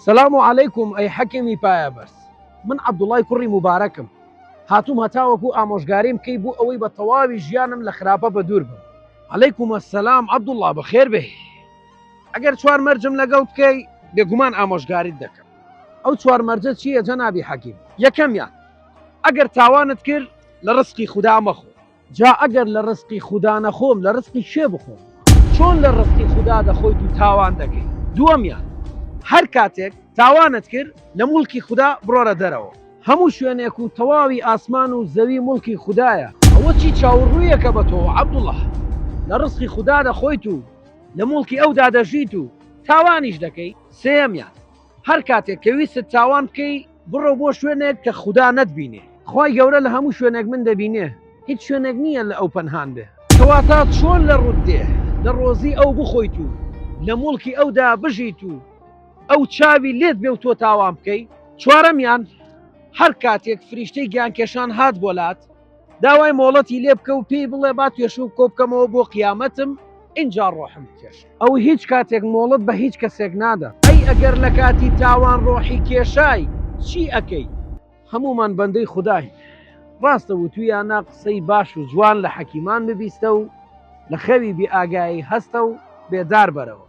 سلام علیکم ئەی حەکیمی پایەبەرز. من عەبدوڵای کوڕی موبارەکم. هاتووم هەتاوەکو ئامۆژگاریم بکەی بۆ ئەوەی بە تەواوی ژیانم لە خراپە بە دوور بم. عەلەیکوم ئەسسەلام عەبدوڵڵا، بەخێر بێ. ئەگەر چوار مەرجم لەگەڵ بکەی بێگومان ئامۆژگاریت دەکەم. ئەو چوار مەرجە چییە جەنابی حەکیم؟ یەکەمیان، ئەگەر تاوانت کرد لە ڕزقی خودا مەخۆ. جا ئەگەر لە ڕزقی خودا نەخۆم لە ڕزقی شێ بخۆم؟ چۆن لە ڕزقی خودا دەخۆیت و تاوان دەکەی؟ دووەمیان، هەر کاتێک تاوانت کرد لە موڵکی خوددا بڕۆرە دەرەوە. هەموو شوێنێک و تەواوی ئاسمان و زەوی موڵکی خوددایە. ئەوە چی چاوەڕوویەکە بە تۆ عەبدوڵڵا؟ لە ڕزقی خوددا دەخۆیت و لە موڵکی ئەودا دەژیت و تاوانیش دەکەی. سێەمیان، هەر کاتێک کە ویست تاوان بکەی بڕۆ بۆ شوێنێک کە خوددا نەتبینێ. خی گەورە لە هەموو شوێنێک من دەبینێ، هیچ شوێنێک نییە لە ئەو پەنهان بێ. کەواتە چۆن لە ڕوود دێ لە ڕۆزی ئەو بخۆیت و لە موڵکی ئەودا بژیت و ئەو چاوی لێت بێ و تۆ تاوان بکەی. چوارەمیان، هەر کاتێک فریشتەی گیانکێشان هات بۆلات داوای مۆڵەتی لێ بکە و پێی بڵێ با توێش و کۆ بکەمەوە بۆ قیامەتم ئینجا ڕۆحم بکێش. ئەو هیچ کاتێک مۆڵەت بە هیچ کەسێک نادا. ئەی ئەگەر لە کاتی تاوان ڕۆحی کێشای چی ئەەکەی؟ هەمومان بەندەی خودداین. ڕاستە وتویانە قسەی باش و جوان لە حەکیمان ببیستە و لە خەوی بێئاگایی هەستە و بێدار بەرەوە.